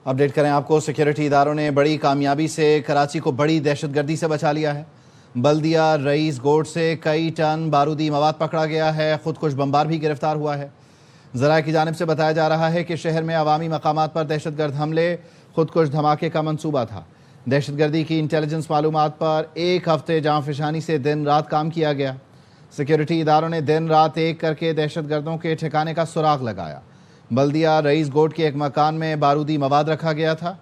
Update کریں آپ کو، سیکیورٹی اداروں نے بڑی کامیابی سے کراچی کو بڑی دہشت گردی سے بچا لیا ہے۔ بلدیہ رئیس گوٹ سے کئی ٹن بارودی مواد پکڑا گیا ہے، خودکش بمبار بھی گرفتار ہوا ہے۔ ذرائع کی جانب سے بتایا جا رہا ہے کہ شہر میں عوامی مقامات پر دہشت گرد حملے، خودکش دھماکے کا منصوبہ تھا۔ دہشت گردی کی انٹیلیجنس معلومات پر ایک ہفتے جاں فشانی سے دن رات کام کیا گیا۔ سیکیورٹی اداروں نے دن رات ایک کر کے دہشت گردوں کے ٹھکانے کا سراغ لگایا۔ بلدیہ رئیس گوٹ کے ایک مکان میں بارودی مواد رکھا گیا تھا۔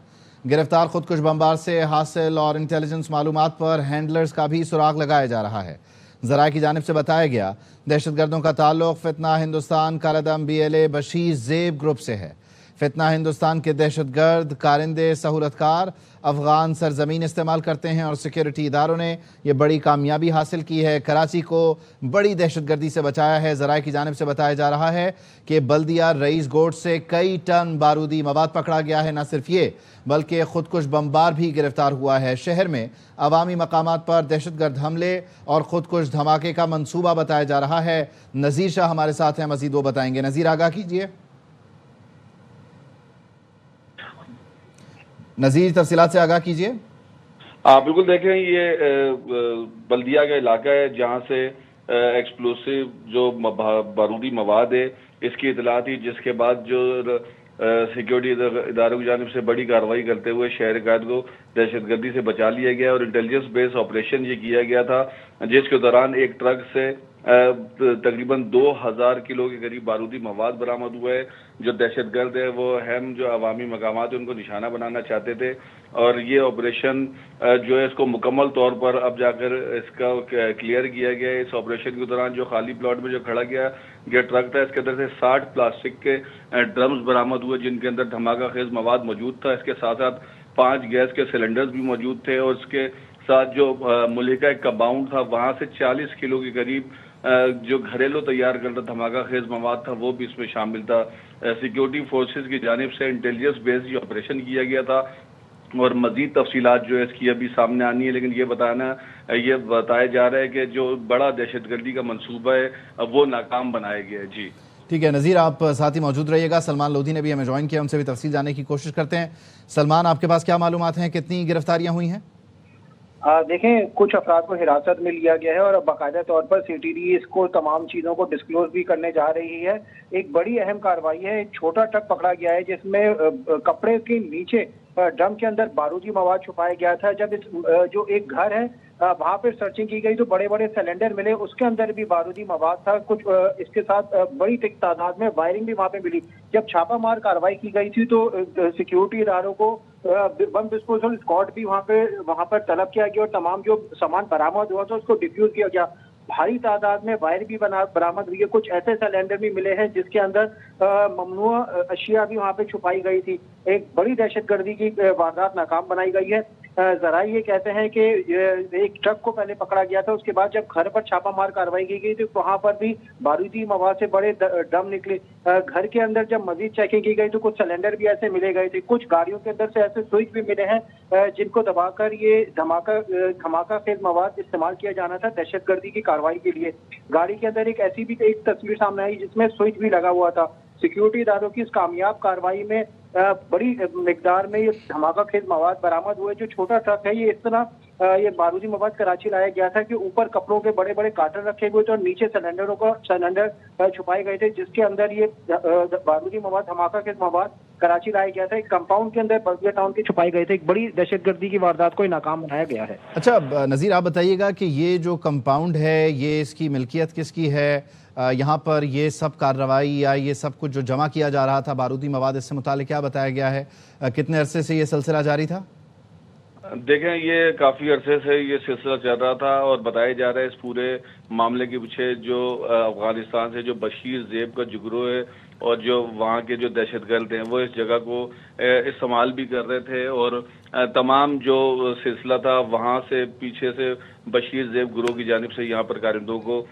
گرفتار خودکش بمبار سے حاصل اور انٹیلیجنس معلومات پر ہینڈلرز کا بھی سراغ لگایا جا رہا ہے۔ ذرائع کی جانب سے بتایا گیا دہشت گردوں کا تعلق فتنہ ہندوستان کالعدم BLA بشیر زیب گروپ سے ہے۔ فتنہ ہندوستان کے دہشت گرد کارندے سہولت کار افغان سرزمین استعمال کرتے ہیں اور سیکیورٹی اداروں نے یہ بڑی کامیابی حاصل کی ہے، کراچی کو بڑی دہشت گردی سے بچایا ہے۔ ذرائع کی جانب سے بتایا جا رہا ہے کہ بلدیہ رئیس گوٹ سے کئی ٹن بارودی مواد پکڑا گیا ہے۔ نہ صرف یہ بلکہ خودکش بمبار بھی گرفتار ہوا ہے۔ شہر میں عوامی مقامات پر دہشت گرد حملے اور خودکش دھماکے کا منصوبہ بتایا جا رہا ہے۔ نذیر شاہ ہمارے ساتھ ہیں، مزید وہ بتائیں گے۔ نذیر آگاہ کیجئے۔ نذیر تفصیلات سے آگاہ کیجئے۔ بالکل، دیکھیں یہ بلدیہ کا علاقہ ہے جہاں سے ایکسپلوسیو جو بارودی مواد ہے اس کی اطلاع تھی، جس کے بعد جو سیکیورٹی اداروں کی جانب سے بڑی کارروائی کرتے ہوئے شہر قائد کو دہشت گردی سے بچا لیا گیا اور انٹیلیجنس بیس آپریشن یہ کیا گیا تھا، جس کے دوران ایک ٹرک سے تقریباً 2000 کلو کے قریب بارودی مواد برآمد ہوا ہے۔ جو دہشت گرد ہے وہ اہم جو عوامی مقامات ہیں ان کو نشانہ بنانا چاہتے تھے، اور یہ آپریشن جو ہے اس کو مکمل طور پر اب جا کر اس کا کلیئر کیا گیا ہے۔ اس آپریشن کے دوران جو خالی پلاٹ میں جو کھڑا گیا ٹرک تھا، اس کے اندر سے 60 پلاسٹک کے ڈرمز برآمد ہوئے جن کے اندر دھماکہ خیز مواد موجود تھا۔ اس کے ساتھ ساتھ 5 گیس کے سلنڈرز بھی موجود تھے، اور اس کے ساتھ جو ملحقہ ایک کمپاؤنڈ تھا وہاں سے 40 کلو کے قریب جو گھریلو تیار کردہ دھماکہ خیز مواد تھا وہ بھی اس میں شامل تھا۔ سیکیورٹی فورسز کی جانب سے انٹیلیجنس بیس یہ آپریشن کیا گیا تھا، اور مزید تفصیلات جو ہے اس کی ابھی سامنے آنی ہے، لیکن یہ بتایا جا رہا ہے کہ جو بڑا دہشت گردی کا منصوبہ ہے وہ ناکام بنایا گیا ہے۔ جی ٹھیک ہے نذیر، آپ ساتھ ہی موجود رہیے گا۔ سلمان لودھی نے بھی ہمیں جوائن کیا، ان سے بھی تفصیل جاننے کی کوشش کرتے ہیں۔ سلمان، آپ کے پاس کیا معلومات ہیں، کتنی گرفتاریاں ہوئی ہیں؟ دیکھیں، کچھ افراد کو حراست میں لیا گیا ہے اور باقاعدہ طور پر CTD اس کو تمام چیزوں کو ڈسکلوز بھی کرنے جا رہی ہے۔ ایک بڑی اہم کارروائی ہے، ایک چھوٹا ٹرک پکڑا گیا ہے جس میں کپڑے کے نیچے ڈرم کے اندر بارودی مواد چھپایا گیا تھا۔ جب جو ایک گھر ہے وہاں پہ سرچنگ کی گئی تو بڑے بڑے سلنڈر ملے، اس کے اندر بھی بارودی مواد تھا، کچھ اس کے ساتھ بڑی تعداد میں وائرنگ بھی وہاں پہ ملی۔ جب چھاپہ مار کارروائی کی گئی تھی تو سیکیورٹی اداروں کو بم ڈسپوزل اسکواڈ بھی وہاں پر طلب کیا گیا اور تمام جو سامان برآمد ہوا تھا اس کو ڈیفیوز کیا گیا۔ بھاری تعداد میں وائر بھی برآمد ہوئی ہے، کچھ ایسے سلنڈر بھی ملے ہیں جس کے اندر ممنوع اشیاء بھی وہاں پہ چھپائی گئی تھی۔ ایک بڑی دہشت گردی کی واردات ناکام بنائی گئی ہے۔ ذرائع یہ کہتے ہیں کہ ایک ٹرک کو پہلے پکڑا گیا تھا، اس کے بعد جب گھر پر چھاپہ مار کارروائی کی گئی تو وہاں پر بھی بارودی مواد سے بڑے ڈرم نکلے۔ گھر کے اندر جب مزید چیکنگ کی گئی تو کچھ سلنڈر بھی ایسے ملے گئے تھے، کچھ گاڑیوں کے اندر سے ایسے سوئچ بھی ملے ہیں جن کو دبا کر یہ دھماکہ خیز مواد استعمال کیا جانا تھا دہشت گردی کی کارروائی کے لیے۔ گاڑی کے اندر ایک تصویر سامنے آئی جس میں سوئچ بھی لگا ہوا تھا۔ سیکیورٹی اداروں کی اس کامیاب کارروائی میں بڑی مقدار میں یہ دھماکہ خیز مواد برآمد ہوئے۔ جو چھوٹا ٹرک ہے یہ اس طرح یہ بارودی مواد کراچی لایا گیا تھا کہ اوپر کپڑوں کے بڑے بڑے کارٹن رکھے ہوئے تھے اور نیچے سلنڈر چھپائے گئے تھے جس کے اندر یہ بارودی مواد دھماکہ خیز مواد کراچی لایا گیا تھا۔ ایک کمپاؤنڈ کے اندر بلدیہ ٹاؤن کے چھپائے گئے تھے۔ ایک بڑی دہشت گردی کی واردات کو ناکام بنایا گیا ہے۔ اچھا نذیر، آپ بتائیے گا کہ یہ جو کمپاؤنڈ ہے یہ اس کی ملکیت کس کی ہے؟ یہاں پر یہ سب کارروائی یا یہ سب کچھ جو جمع کیا جا رہا تھا بارودی مواد، اس سے متعلق کیا بتایا گیا ہے؟ کتنے عرصے سے یہ سلسلہ جاری تھا؟ دیکھیں، یہ کافی عرصے سے یہ سلسلہ چل رہا تھا اور بتایا جا رہا ہے اس پورے معاملے کے پیچھے جو افغانستان سے جو بشیر زیب کا جگرو ہے اور جو وہاں کے جو دہشت گرد ہیں وہ اس جگہ کو استعمال بھی کر رہے تھے، اور تمام جو سلسلہ تھا وہاں سے پیچھے سے بشیر زیب گروہ کی جانب سے یہاں پر کارندوں کو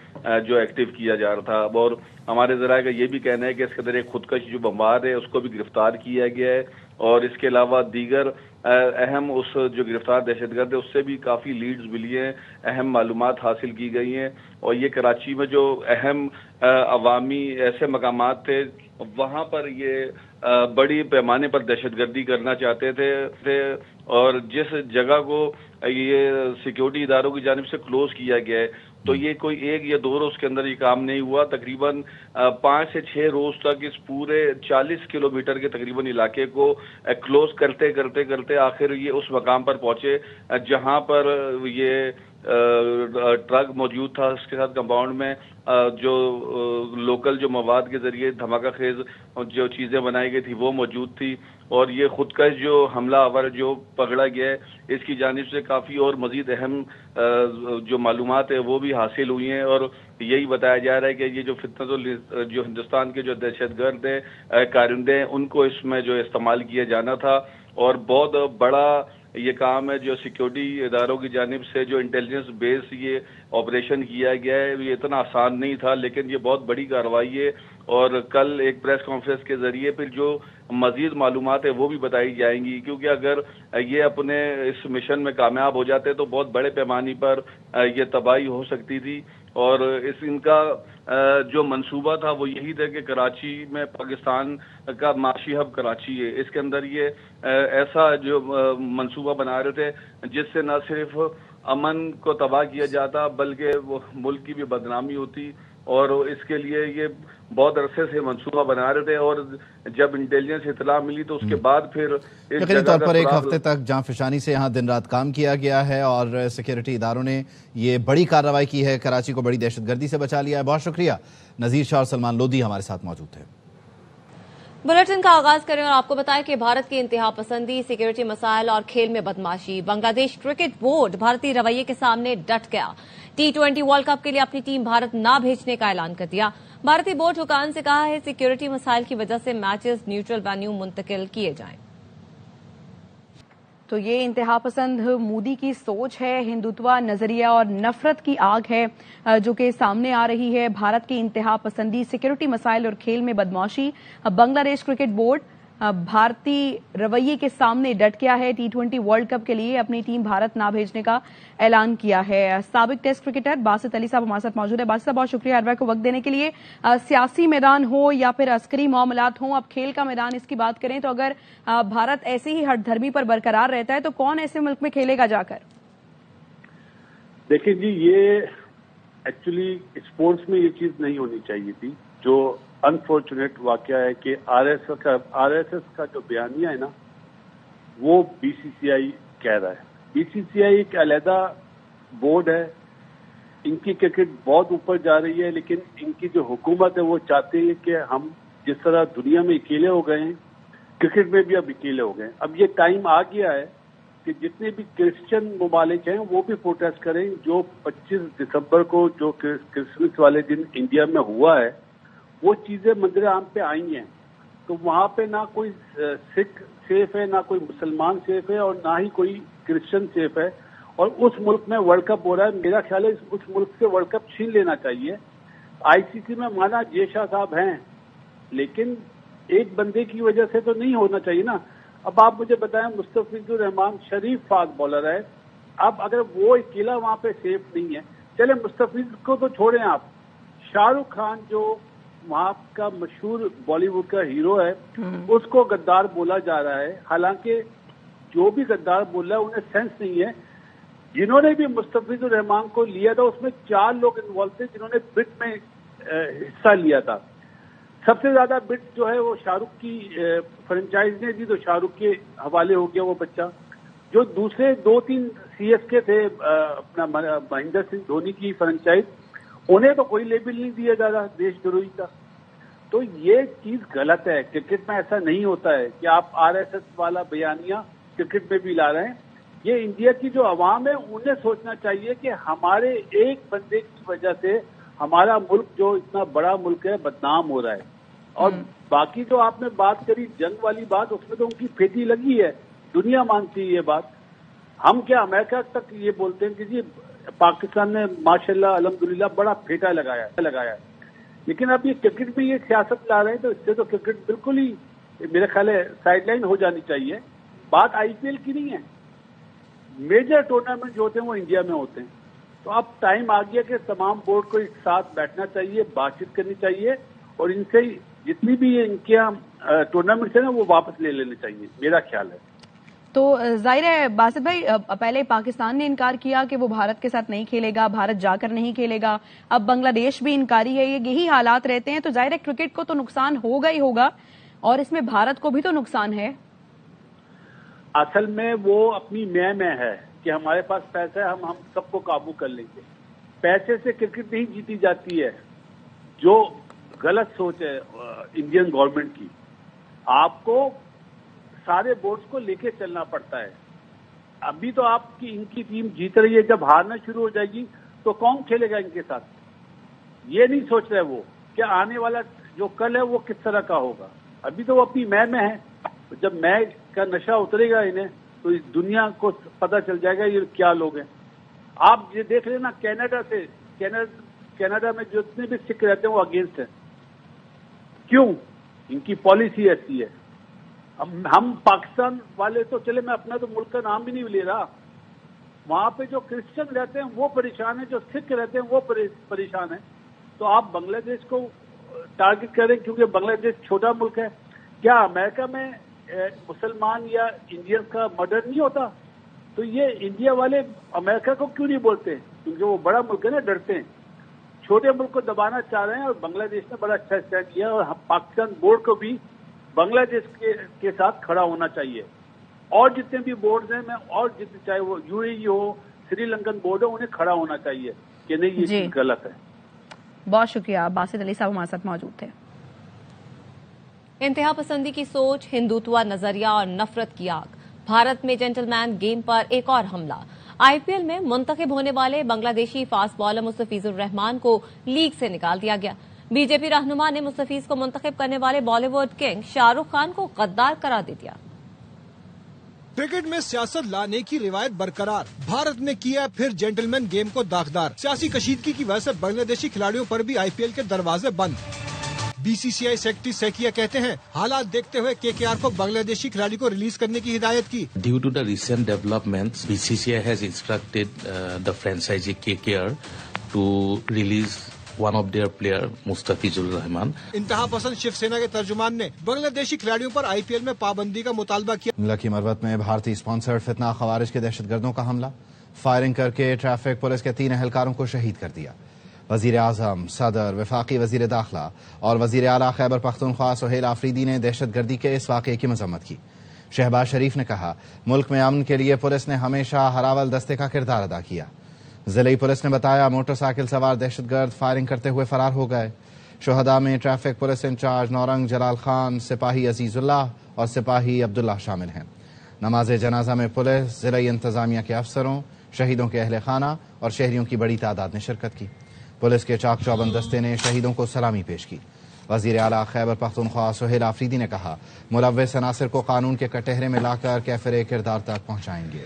جو ایکٹیو کیا جا رہا تھا۔ اور ہمارے ذرائع کا یہ بھی کہنا ہے کہ اس کے اندر ایک خودکش جو بمبار ہے اس کو بھی گرفتار کیا گیا ہے، اور اس کے علاوہ دیگر اہم اس جو گرفتار دہشت گرد ہے اس سے بھی کافی لیڈز ملی ہیں، اہم معلومات حاصل کی گئی ہیں، اور یہ کراچی میں جو اہم عوامی ایسے مقامات تھے وہاں پر یہ بڑی پیمانے پر دہشت گردی کرنا چاہتے تھے اور جس جگہ کو یہ سیکیورٹی اداروں کی جانب سے کلوز کیا گیا ہے تو یہ کوئی 1 یا 2 روز کے اندر یہ کام نہیں ہوا. تقریباً 5 سے 6 روز تک اس پورے 40 کلومیٹر کے تقریباً علاقے کو کلوز کرتے کرتے کرتے آخر یہ اس مقام پر پہنچے جہاں پر یہ ٹرک موجود تھا. اس کے ساتھ کمپاؤنڈ میں جو لوکل جو مواد کے ذریعے دھماکہ خیز جو چیزیں بنائی گئی تھی وہ موجود تھی اور یہ خودکش جو حملہ آور جو پکڑا گیا ہے اس کی جانب سے کافی اور مزید اہم جو معلومات ہے وہ بھی حاصل ہوئی ہیں اور یہی بتایا جا رہا ہے کہ یہ جو فتنہ جو ہندوستان کے جو دہشت گرد ہیں کارندے ہیں ان کو اس میں جو استعمال کیا جانا تھا اور بہت بڑا یہ کام ہے جو سیکیورٹی اداروں کی جانب سے جو انٹیلیجنس بیس یہ آپریشن کیا گیا ہے یہ اتنا آسان نہیں تھا لیکن یہ بہت بڑی کارروائی ہے اور کل ایک پریس کانفرنس کے ذریعے پھر جو مزید معلومات ہے وہ بھی بتائی جائیں گی کیونکہ اگر یہ اپنے اس مشن میں کامیاب ہو جاتے تو بہت بڑے پیمانے پر یہ تباہی ہو سکتی تھی اور ان کا جو منصوبہ تھا وہ یہی تھا کہ کراچی میں پاکستان کا معاشی ہب کراچی ہے اس کے اندر یہ ایسا جو منصوبہ بنا رہے تھے جس سے نہ صرف امن کو تباہ کیا جاتا بلکہ وہ ملک کی بھی بدنامی ہوتی اور اس کے لیے یہ بہت عرصے سے منصوبہ بنا رہے تھے اور جب انٹیلیجنس اطلاع ملی تو اس کے بعد پھر یقینی طور پر 1 ہفتے تک جاں فشانی سے یہاں دن رات کام کیا گیا ہے اور سیکیورٹی اداروں نے یہ بڑی کارروائی کی ہے کراچی کو بڑی دہشت گردی سے بچا لیا ہے. بہت شکریہ. نذیر شاہ اور سلمان لودھی ہمارے ساتھ موجود تھے. بلیٹن کا آغاز کریں اور آپ کو بتائیں کہ بھارت کی انتہا پسندی سیکیورٹی مسائل اور کھیل میں بدماشی بنگلہ دیش کرکٹ بورڈ بھارتی رویے کے سامنے ڈٹ گیا. T20 ورلڈ کپ کے لیے اپنی ٹیم بھارت نہ بھیجنے کا اعلان کر دیا. بھارتی بورڈ حکام سے کہا ہے سیکیورٹی مسائل کی وجہ سے میچز نیوٹرل وینیو منتقل کیے جائیں. تو یہ انتہا پسند مودی کی سوچ ہے، ہندوتوا نظریہ اور نفرت کی آگ ہے جو کہ سامنے آ رہی ہے. بھارت کی انتہا پسندی سیکیورٹی مسائل اور کھیل میں بدماشی بنگلہ دیش کرکٹ بورڈ بھارتی رویے کے سامنے ڈٹ گیا ہے. T20 ورلڈ کپ کے لیے اپنی ٹیم بھارت نہ بھیجنے کا اعلان کیا ہے. سابق ٹیسٹ کرکٹر باسط علی صاحب ہمارے ساتھ موجود ہے. باسط صاحب بہت شکریہ اروا کو وقت دینے کے لیے. سیاسی میدان ہو یا پھر عسکری معاملات ہوں، اب کھیل کا میدان اس کی بات کریں تو اگر بھارت ایسے ہی ہٹ دھرمی پر برقرار رہتا ہے تو کون ایسے ملک میں کھیلے گا جا کر؟ دیکھیں جی، یہ ایکچولی اسپورٹس میں یہ چیز نہیں ہونی چاہیے تھی. جو انفارچونیٹ واقعہ ہے کہ آر ایس ایس کا جو بیانیہ ہے نا وہ BCCI کہہ رہا ہے. BCCI ایک علیحدہ بورڈ ہے، ان کی کرکٹ بہت اوپر جا رہی ہے لیکن ان کی جو حکومت ہے وہ چاہتے ہیں کہ ہم جس طرح دنیا میں اکیلے ہو گئے ہیں کرکٹ میں بھی اب اکیلے ہو گئے ہیں. اب یہ ٹائم آ گیا ہے کہ جتنے بھی کرسچن ممالک ہیں وہ بھی پروٹیسٹ کریں. جو 25 دسمبر کو جو کرسمس والے دن انڈیا میں ہوا ہے وہ چیزیں منظر عام پہ آئی ہیں تو وہاں پہ نہ کوئی سکھ سیف ہے، نہ کوئی مسلمان سیف ہے اور نہ ہی کوئی کرسچن سیف ہے. اور اس ملک میں ورلڈ کپ ہو رہا ہے، میرا خیال ہے اس ملک سے ورلڈ کپ چھین لینا چاہیے. ICC میں مانا جے شاہ صاحب ہیں لیکن ایک بندے کی وجہ سے تو نہیں ہونا چاہیے نا. اب آپ مجھے بتائیں مستفیض الرحمان شریف فاسٹ بالر ہے، اب اگر وہ اکیلا وہاں پہ سیف نہیں ہے، چلے مستفیض کو تو چھوڑیں آپ، شاہ رخ خان جو وہاں کا مشہور بالی ووڈ کا ہیرو ہے اس کو غدار بولا جا رہا ہے. حالانکہ جو بھی غدار بول رہا ہے انہیں سینس نہیں ہے. جنہوں نے بھی مستفیض الرحمان کو لیا تھا اس میں 4 لوگ انوالو تھے جنہوں نے بٹ میں حصہ لیا تھا. سب سے زیادہ بٹ جو ہے وہ شاہ رخ کی فرنچائز نے دی تو شاہ رخ کے حوالے ہو گیا وہ بچہ. جو دوسرے 2-3 CSK تھے اپنا مہندر سنگھ دھونی کی فرنچائز انہیں تو کوئی لیبل نہیں دیا جا رہا دیش دروہی کا. تو یہ چیز غلط ہے. کرکٹ میں ایسا نہیں ہوتا ہے کہ آپ RSS والا بیانیہ کرکٹ میں بھی لا رہے ہیں. یہ انڈیا کی جو عوام ہے انہیں سوچنا چاہیے کہ ہمارے ایک بندے کی وجہ سے ہمارا ملک جو اتنا بڑا ملک ہے بدنام ہو رہا ہے. اور باقی جو آپ نے بات کری جنگ والی بات اس میں تو ان کی پھیٹی لگی ہے، دنیا مانتی ہے یہ بات. ہم کیا امریکہ تک یہ بولتے ہیں کہ جی پاکستان نے ماشاءاللہ الحمدللہ بڑا پھیٹا لگایا لیکن اب یہ کرکٹ میں یہ سیاست لا رہے ہیں تو اس سے تو کرکٹ بالکل ہی میرا خیال ہے سائڈ لائن ہو جانی چاہیے. بات IPL کی نہیں ہے، میجر ٹورنامنٹ جو ہوتے ہیں وہ انڈیا میں ہوتے ہیں. تو اب ٹائم آ گیا کہ تمام بورڈ کو ایک ساتھ بیٹھنا چاہیے، بات چیت کرنی چاہیے اور ان سے جتنی بھی ان کے ٹورنامنٹس ہیں نا وہ واپس لے لینے چاہیے، میرا خیال ہے. تو ظاہر ہے باسط بھائی، پہلے پاکستان نے انکار کیا کہ وہ بھارت کے ساتھ نہیں کھیلے گا، بھارت جا کر نہیں کھیلے گا، اب بنگلہ دیش بھی انکاری ہے. یہی حالات رہتے ہیں تو ظاہر ہے کرکٹ کو تو نقصان ہوگا ہی ہوگا، اور اس میں بھارت کو بھی تو نقصان ہے. اصل میں وہ اپنی میں ہے کہ ہمارے پاس پیسہ ہے، ہم سب کو قابو کر لیں گے. پیسے سے کرکٹ نہیں جیتی جاتی ہے، جو غلط سوچ ہے انڈین گورنمنٹ کی. آپ کو سارے بورڈز کو لے کے چلنا پڑتا ہے. ابھی تو آپ کی ان کی ٹیم جیت رہی ہے، جب ہارنا شروع ہو جائے گی تو کون کھیلے گا ان کے ساتھ؟ یہ نہیں سوچ رہے وہ کہ آنے والا جو کل ہے وہ کس طرح کا ہوگا. ابھی تو وہ اپنی میں ہے. جب میں کا نشہ اترے گا انہیں تو اس دنیا کو پتہ چل جائے گا یہ کیا لوگ ہیں. آپ یہ دیکھ لینا کینیڈا میں جتنے بھی سکھ رہتے ہیں وہ اگینسٹ ہیں. کیوں؟ ان کی پالیسی ایسی ہے. ہم پاکستان والے تو چلے، میں اپنا تو ملک کا نام بھی نہیں لے رہا، وہاں پہ جو کرسچن رہتے ہیں وہ پریشان ہیں، جو سکھ رہتے ہیں وہ پریشان ہیں. تو آپ بنگلہ دیش کو ٹارگٹ کریں کیونکہ بنگلہ دیش چھوٹا ملک ہے. کیا امریکہ میں مسلمان یا انڈین کا مرڈر نہیں ہوتا؟ تو یہ انڈیا والے امریکہ کو کیوں نہیں بولتے؟ کیونکہ وہ بڑا ملک ہے نا، ڈرتے ہیں. چھوٹے ملک کو دبانا چاہ رہے ہیں، اور بنگلہ دیش نے بڑا اچھا اسٹینڈ کیا، اور پاکستان بورڈ کو بھی بنگلہ دیش کے ساتھ کھڑا ہونا چاہیے. اور جتنے بھی بورڈز ہیں، میں اور جتنے چاہے وہ یو اے ای ہو، سری لنکن بورڈ ہو، انہیں کھڑا ہونا چاہیے کہ نہیں یہ چیز غلط ہے. بہت شکریہ. باسط علی صاحب ہمارے ساتھ موجود تھے. انتہا پسندی کی سوچ، ہندوتوا نظریہ اور نفرت کی آگ. بھارت میں جینٹل مین گیم پر ایک اور حملہ. آئی پی ایل میں منتخب ہونے والے بنگلہ دیشی فاسٹ بالر مستفیض الرحمان کو لیگ سے نکال دیا گیا. بی جے پی رہنما نے مستفیض کو منتخب کرنے والے بالی ووڈ کنگ شاہ رخ خان کو غدار قرار دے دیا. کرکٹ میں سیاست لانے کی روایت برقرار، بھارت نے کیا پھر جینٹل مین گیم کو داغدار. سیاسی کشیدگی کی وجہ سے بنگلہ دیشی کھلاڑیوں پر بھی آئی پی ایل کے دروازے بند. بی سی سی آئی سیکرٹری سیکیا کہتے ہیں حالات دیکھتے ہوئے کے کے آر کو بنگلہ دیشی کھلاڑی کو ریلیز کرنے کی ہدایت کی. Due to the recent developments, BCCI has instructed the franchisee KKR to release one of their player, Mustafizur Rahman. انتہا پسند شیو سینا کے ترجمان نے بنگلہ دیشی کھلاڑیوں پر آئی پی ایل میں پابندی کا مطالبہ کیا. لکی مروت میں بھارتی اسپانسرڈ فتنہ خوارج کے دہشت گردوں کا حملہ. فائرنگ کر کے ٹریفک پولیس کے 3 اہلکاروں کو شہید کر دیا. وزیر اعظم، صدر، وفاقی وزیر داخلہ اور وزیر اعلیٰ خیبر پختونخوا سہیل آفریدی نے دہشت گردی کے اس واقعے کی مذمت کی. شہباز شریف نے کہا ملک میں امن کے لیے پولیس نے ہمیشہ ہراول دستے کا کردار ادا کیا. ضلعی پولیس نے بتایا موٹر سائیکل سوار دہشت گرد فائرنگ کرتے ہوئے فرار ہو گئے. شہداء میں traffic police incharge Naurang Jalal Khan, سپاہی عزیز اللہ اور سپاہی عبداللہ شامل ہیں. نماز جنازہ میں پولیس، ضلعی انتظامیہ کے افسروں، شہیدوں کے اہل خانہ اور شہریوں کی بڑی تعداد نے شرکت کی. پولیس کے چاق چوبند دستے نے شہیدوں کو سلامی پیش کی. وزیر اعلیٰ خیبر پختونخوا سہیل آفریدی نے کہا ملوث عناصر کو قانون کے کٹہرے میں لا کر کیفر کردار تک پہنچائیں گے.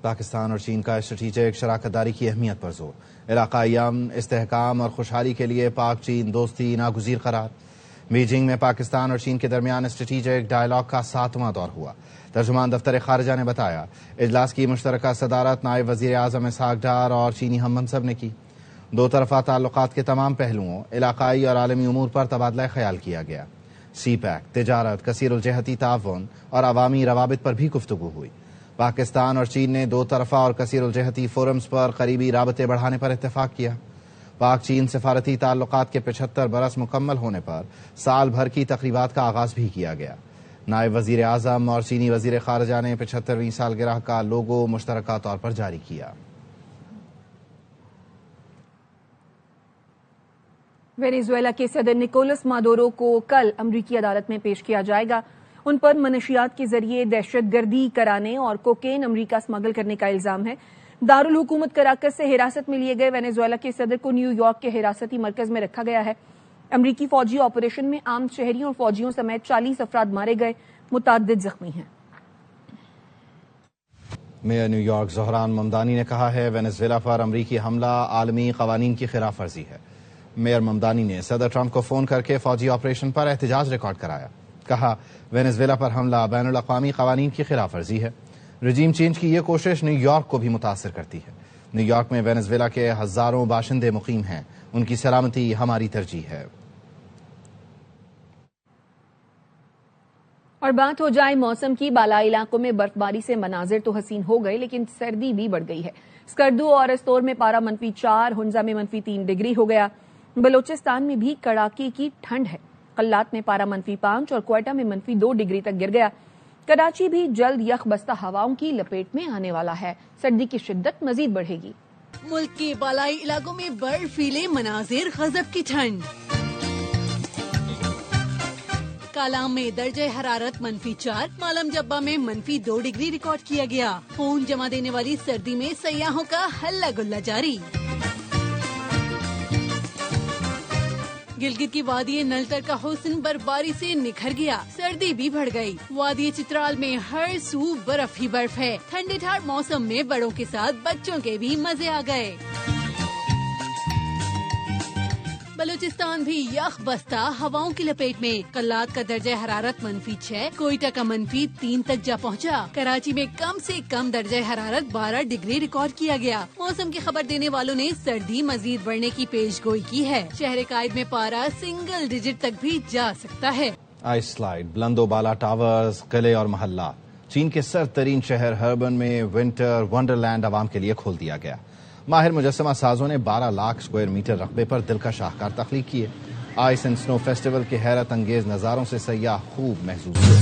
پاکستان اور چین کا اسٹریٹجک شراکت داری کی اہمیت پر زور. علاقائی امن، استحکام اور خوشحالی کے لیے پاک چین دوستی ناگزیر قرار. بیجنگ میں پاکستان اور چین کے درمیان اسٹریٹجک ڈائیلاگ کا 7واں دور ہوا. ترجمان دفتر خارجہ نے بتایا اجلاس کی مشترکہ صدارت نائب وزیر اعظم اسحاق ڈار اور چینی ہم منصب نے کی. دو طرفہ تعلقات کے تمام پہلوؤں، علاقائی اور عالمی امور پر تبادلہ خیال کیا گیا. سی پیک، تجارت، کثیر الجہتی تعاون اور عوامی روابط پر بھی گفتگو ہوئی. پاکستان اور چین نے دو طرفہ اور کثیر الجہتی فورمز پر قریبی رابطے بڑھانے پر اتفاق کیا. پاک چین سفارتی تعلقات کے 75 برس مکمل ہونے پر سال بھر کی تقریبات کا آغاز بھی کیا گیا. نائب وزیر اعظم اور چینی وزیر خارجہ نے 75ویں سالگرہ کا لوگو مشترکہ طور پر جاری کیا. وینیزویلا کے صدر نکولس مادورو کو کل امریکی عدالت میں پیش کیا جائے گا. ان پر منشیات کے ذریعے دہشت گردی کرانے اور کوکین امریکہ اسمگل کرنے کا الزام ہے. دارالحکومت کراکس سے حراست میں لیے گئے وینیزویلا کے صدر کو نیو یارک کے حراستی مرکز میں رکھا گیا ہے. امریکی فوجی آپریشن میں عام شہریوں اور فوجیوں سمیت 40 افراد مارے گئے، متعدد زخمی ہیں. Mayor new York Dhahran Mamdani نے کہا ہے وینیزویلا پر امریکی حملہ عالمی قوانین کی خلاف ورزی ہے. میئر ممدانی نے صدر ٹرمپ کو فون کر کے فوجی آپریشن پر احتجاج ریکارڈ کرایا. کہا وینیزویلا پر حملہ بین الاقوامی قوانین کی خلاف ورزی ہے. رجیم چینج کی یہ کوشش نیو یارک کو بھی متاثر کرتی ہے۔ نیو یارک میں وینزویلا کے ہزاروں باشندے مقیم ہیں، ان کی سلامتی ہماری ترجیح ہے۔ اور بات ہو جائے موسم کی، بالائی علاقوں میں برف باری سے مناظر تو حسین ہو گئے لیکن سردی بھی بڑھ گئی ہے۔ اسکردو اور استور میں پارا -4، ہنزا میں -3 ڈگری ہو گیا۔ بلوچستان میں بھی کڑاکے کی ٹھنڈ ہے، قلات میں پارا -5 اور کوئٹہ میں -2 ڈگری تک گر گیا۔ کراچی بھی جلد یخ بستہ ہواؤں کی لپیٹ میں آنے والا ہے، سردی کی شدت مزید بڑھے گی۔ ملک کے بالائی علاقوں میں برفیلے مناظر، غضب کی ٹھنڈ۔ کالام میں درجہ حرارت -4، مالم جبہ میں -2 ڈگری ریکارڈ کیا گیا۔ خون جما دینے والی سردی میں سیاحوں کا ہلہ گلہ جاری۔ گلگت کی وادی نلتر کا حسن برفباری سے نکھر گیا، سردی بھی بڑھ گئی۔ وادی چترال میں ہر سو برف ہی برف ہے۔ ٹھنڈے ٹھار موسم میں بڑوں کے ساتھ بچوں کے بھی مزے آ گئے۔ بلوچستان بھی یخ بستہ ہواؤں کی لپیٹ میں، قلات کا درجہ حرارت -6، کوئٹہ کا -3 تک جا پہنچا۔ کراچی میں کم سے کم درجہ حرارت 12 ڈگری ریکارڈ کیا گیا۔ موسم کی خبر دینے والوں نے سردی مزید بڑھنے کی پیش گوئی کی ہے۔ شہر قائد میں پارا سنگل ڈیجٹ تک بھی جا سکتا ہے۔ آئس سلائیڈ، بلند و بالا ٹاورز، قلعے اور محلہ، چین کے سرد ترین شہر ہربن میں ونٹر ونڈرلینڈ عوام کے لیے کھول دیا گیا۔ ماہر مجسمہ سازوں نے 12 لاکھ اسکوائر میٹر رقبے پر دل کا شاہکار تخلیق کیے۔ آئس اینڈ سنو فیسٹیول کے حیرت انگیز نظاروں سے سیاح خوب محظوظ ہوئے۔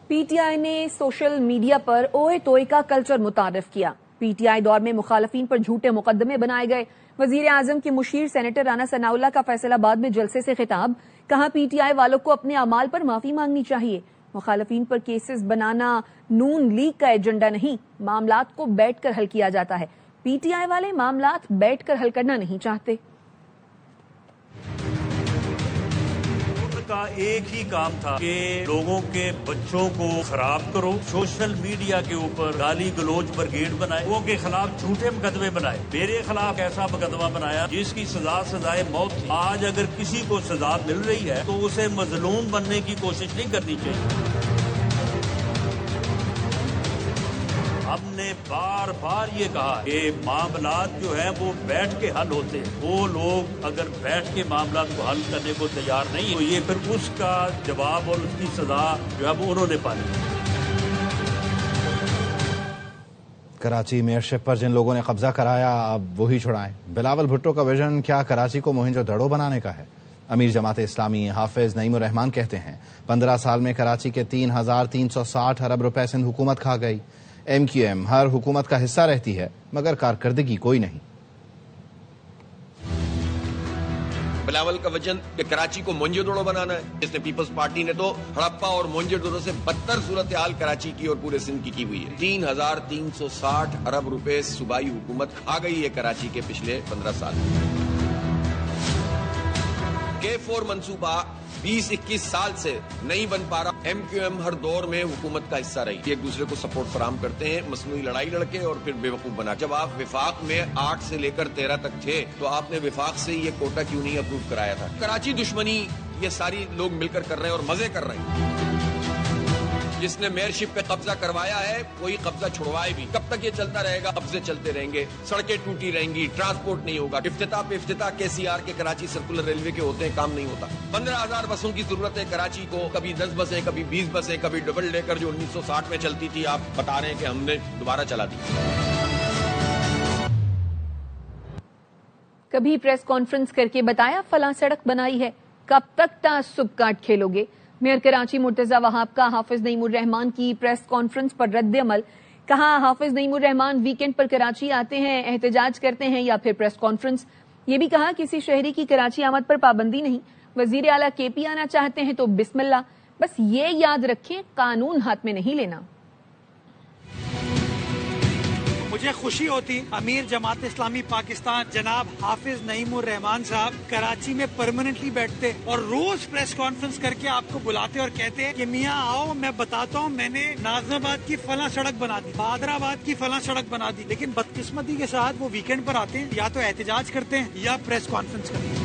پی ٹی آئی نے سوشل میڈیا پر اوئے توئے کا کلچر متعارف کیا۔ پی ٹی آئی دور میں مخالفین پر جھوٹے مقدمے بنائے گئے۔ وزیر اعظم کی مشیر سینیٹر رانا ثناء اللہ کا فیصل آباد میں جلسے سے خطاب، کہا پی ٹی آئی والوں کو اپنے اعمال پر معافی مانگنی چاہیے۔ مخالفین پر کیسز بنانا نون لیگ کا ایجنڈا نہیں، معاملات کو بیٹھ کر حل کیا جاتا ہے۔ پی ٹی آئی والے معاملات بیٹھ کر حل کرنا نہیں چاہتے۔ ان کا ایک ہی کام تھا کہ لوگوں کے بچوں کو خراب کرو، سوشل میڈیا کے اوپر گالی گلوچ بریگیڈ بنائے، لوگوں کے خلاف جھوٹے مقدمے بنائے۔ میرے خلاف ایسا مقدمہ بنایا جس کی سزائے موت تھی۔ آج اگر کسی کو سزا مل رہی ہے تو اسے مظلوم بننے کی کوشش نہیں کرنی چاہیے۔ ہم نے بار بار یہ کہا کہ معاملات جو ہیں وہ بیٹھ کے حل ہوتے ہیں۔ وہ لوگ اگر بیٹھ کے معاملات کو حل کرنے کو تیار نہیں تو یہ پھر اس کا جواب اور اس کی سزا جو ہے وہ انہوں نے پانی۔ کراچی میئرشپ پر جن لوگوں نے قبضہ کرایا اب وہی چھڑائیں۔ بلاول بھٹو کا ویژن کیا کراچی کو موہنجو دڑو بنانے کا ہے؟ امیر جماعت اسلامی حافظ نعیم الرحمان کہتے ہیں 15 سال میں کراچی کے 3,360 ارب روپے سندھ حکومت کھا گئی۔ ایم کیو ایم ہر حکومت کا حصہ رہتی ہے مگر کارکردگی کوئی نہیں۔ بلاول کا وجن کہ کراچی کو موہنجو دڑو بنانا ہے، جس نے پیپلز پارٹی نے تو ہڑپا اور موہنجو دڑو سے بدتر صورتحال کراچی کی اور پورے سندھ کی ہوئی ہے۔ 3,360 ارب روپے صوبائی حکومت کھا گئی ہے کراچی کے پچھلے 15 سال میں۔ K4 منصوبہ 20-21 سال سے نہیں بن پا رہا۔ ایم کیو ایم ہر دور میں حکومت کا حصہ رہی، ایک دوسرے کو سپورٹ فراہم کرتے ہیں، مصنوعی لڑائی لڑکے اور پھر بے وقوف بنا۔ جب آپ وفاق میں 8 سے لے کر 13 تک تھے تو آپ نے وفاق سے یہ کوٹا کیوں نہیں اپروو کرایا تھا؟ کراچی دشمنی یہ ساری لوگ مل کر رہے ہیں اور مزے کر رہے ہیں۔ جس نے میئرشپ پہ قبضہ کروایا ہے وہی قبضہ چھڑوائے بھی۔ کب تک یہ چلتا رہے گا؟ قبضے چلتے رہیں گے، سڑکیں ٹوٹی رہیں گی، ٹرانسپورٹ نہیں ہوگا، افتتاح پہ افتتاح KCR کے کراچی سرکولر ریلوے کے ہوتے ہیں، کام نہیں ہوتا۔ 15,000 بسوں کی ضرورت ہے کراچی کو، کبھی 10 بسیں، کبھی 20 بسیں، کبھی ڈبل ڈیکر جو 1960 میں چلتی تھی آپ بتا رہے ہیں کہ ہم نے دوبارہ چلا دی۔ کبھی پریس کانفرنس کر کے بتایا فلاں سڑک بنائی ہے، کب تک تعصب کاٹ کھیلو گے؟ میئر کراچی مرتضی وہاب کا حافظ نعیم الرحمان کی پریس کانفرنس پر رد عمل، کہا حافظ نعیم الرحمان ویکینڈ پر کراچی آتے ہیں، احتجاج کرتے ہیں یا پھر پریس کانفرنس۔ یہ بھی کہا کسی شہری کی کراچی آمد پر پابندی نہیں، وزیر اعلیٰ KP آنا چاہتے ہیں تو بسم اللہ، بس یہ یاد رکھیں قانون ہاتھ میں نہیں لینا۔ مجھے خوشی ہوتی امیر جماعت اسلامی پاکستان جناب حافظ نعیم الرحمان صاحب کراچی میں پرماننٹلی بیٹھتے اور روز پریس کانفرنس کر کے آپ کو بلاتے اور کہتے کہ میاں آؤ میں بتاتا ہوں میں نے نازم آباد کی فلاں سڑک بنا دی، بادر آباد کی فلاں سڑک بنا دی، لیکن بدقسمتی کے ساتھ وہ ویکینڈ پر آتے ہیں، یا تو احتجاج کرتے ہیں یا پریس کانفرنس کرتے ہیں۔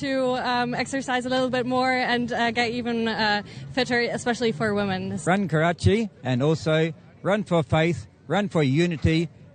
to exercise a little bit more and get even fitter, especially for women. Run Karachi and also run for faith, run for unity